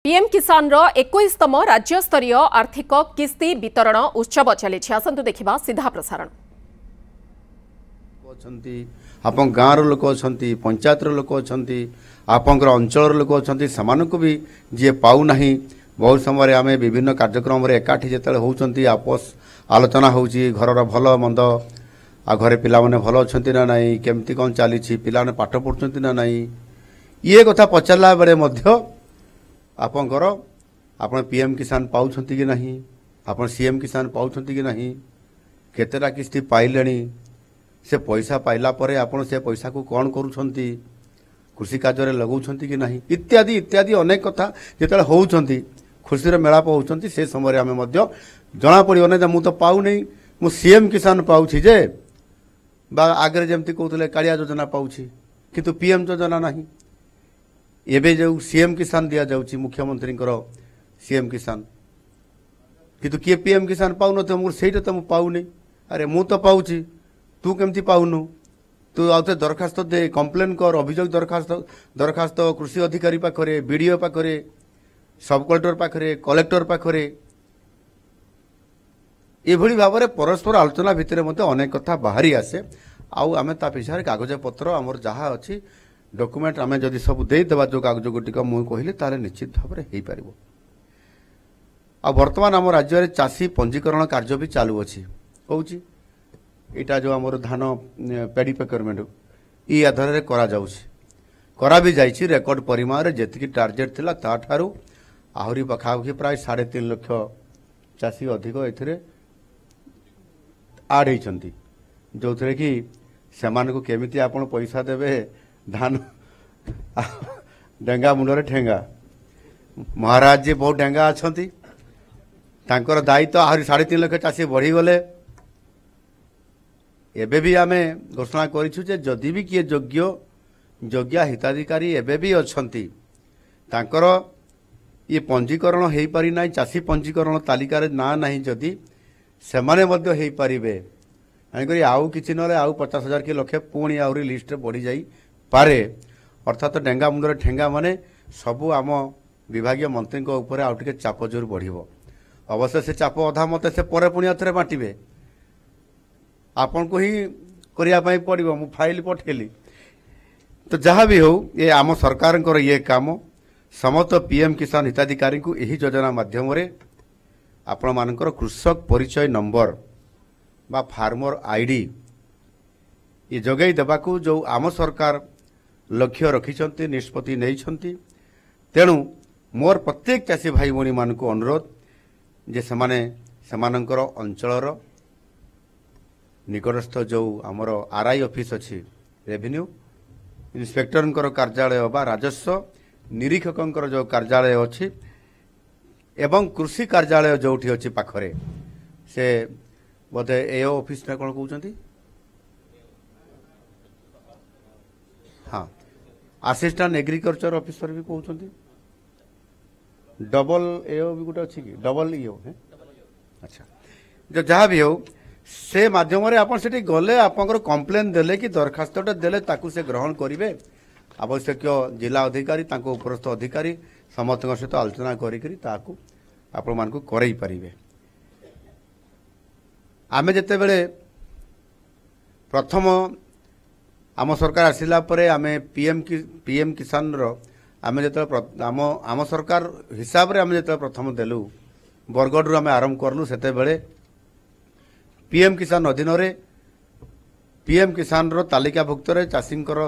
PM किसान रो 21तम राज्य स्तरीय आर्थिक किस्ती वितरण उत्सव चली आसतु देखा सीधा प्रसारण। आप गाँव लोक अच्छा पंचायत लोक अच्छा आपंकर अंचल लोक अच्छा भी जी पाऊना बहुत समय आम विभिन्न कार्यक्रम एकाठी जो होती आपस आलोचना हो घर भल मंद आ घरे पिला माने भल अच्छा ना नाई केमती कौन चली पिला पाठ पढ़ुं ना नाई ये कथा पचारा बेले आपंकर आपण पीएम किसान पाँच कि नहीं आप सीएम किसान पाँच कि नहीं केतेटा किस्ती पाइले से पैसा पाइला परे आपण से पैसा को कौन करुछंती कृषि कार्य लगाउछंती कि नहीं इत्यादि इत्यादि अनेक कथा जेतले होउछंती खुशी रे मेलाप होउछंती से समय रे हमें मध्य जना पड़ियो नै मु तो पाउ नै मु सीएम किसान पाउछि जे बा आगे जेमती कहउतले कालिया योजना पाउछि किंतु पीएम योजना नहीं एबे जो सीएम किसान दिया जाउछि मुख्यमंत्री सीएम किसान किंतु किए पीएम किसान पाउन तो मोर सेटा तो मु पाउ नै अरे मु तो पाउछि तू केमती पाउनु तू आउते दरखास्त दे कंप्लेन कर अभियोग दरखास्त कृषि अधिकारी पाखरे बीडीओ पाखरे सब कलेक्टर पाखरे कलेक्टर पाखरे एभली भाव में परस्पर आलोचना भितर अनेक कथा बाहरी आसे आउ आमे ता पिछारे कागज पत्र आमर जहाँ अच्छी डॉक्यूमेंट आमे जदि सब दे देबा जो कागज गुटिक मु कहले ताले निश्चित भाव में हेई परिबो। आ वर्तमान आम राज्य में चाषी पंजीकरण कार्य भी चालू अछि कहूची इटा जो आमर धान पेडी प्रोक्योरमेंट ई आधार रे करा जाउछि करा भी जाइछि रेकर्ड परिमाण रे जेतिकी टार्गेट थिला ता ठारू आहुरी पखाउखी प्राय 3.5 लाख चाषी अधिक एथिरे आड होइछंती जो थे कि सेमान को केमिति आपण पैसा देबे धान डेंगा मुंडरे ठेंगा महाराज जी बहुत डेंगा अछंती तांकर दायित्व आहुरी 3.5 लाख चाषी बढ़ी गले एबे भी आमे घोषणा करिछु जे जदि भी किए योग्य हिताधिकारी एबे भी अछंती तांकर ये पंजीकरण हेई पारि नाही चाषी पंजीकरण तालिका रे ना नाही जदि सेमाने मध्य हेई पारिबे आनिकरी आउ किछि नले आउ 50,000 के लक्ष्य पुणी आउरी लिस्ट रे बढ़ी जाई पारे अर्थात डेंगा मुंडरे ठेंगा माने सबु आम विभागीय मंत्री को ऊपर आउ टिके चाप जोर बढ़िबो अवश्य से चाप अधा मते से परे पुणी अथरे बांटिबे आपन को ही करिया पई पड़िबो मु फाइल पठेली तो जहाँ भी हो ये आम सरकार ये काम समस्त पीएम किसान हिताधिकारी को यही योजना माध्यम रे आपण मानकर कृषक परिचय नंबर बा फार्मर आईडी ये जगै देबाकू जो आम सरकार लक्ष्य रखिछंती निष्पत्ति नैछंती तेणु मोर प्रत्येक चाषी भाई भणी मान को अनुरोध जे समानंकर अंचलर निकटस्थ जो आमर आरआई ऑफिस अच्छी रेवेन्यू इंस्पेक्टर कार्यालय बा राजस्व निरीक्षक जो कार्यालय अच्छी एवं कृषि कार्यालय जोठी अच्छी पाखरे से बोधे एओ ऑफिस ना कौन कहते हाँ असिस्टेंट एग्रीकल्चर ऑफिसर भी कहते डबल एओ भी गोटे अच्छी कि डबल ईओ है अच्छा जो जहाँ भी हो से माध्यम आपण सेठी गले आपनकर कंप्लेन देले कि दरखास्तटा देले ताकू से ग्रहण करिवे आवश्यक जिला अधिकारी तांको उपरस्थ अधिकारी समस्त सहित आलोचना करिकरी ताकू आपण मानकू करई परिवे आमे जते बेले प्रथम आम सरकार आसिला परे आमे पीएम किसान रो आमे जते आम सरकार हिसाब रे आमे जते प्रथम देलु बरगढ़ आमे आरंभ करलु सेते बेले पीएम किसान अधीन रे पीएम किसान रो तालिकाभुक्त रे चाषींकर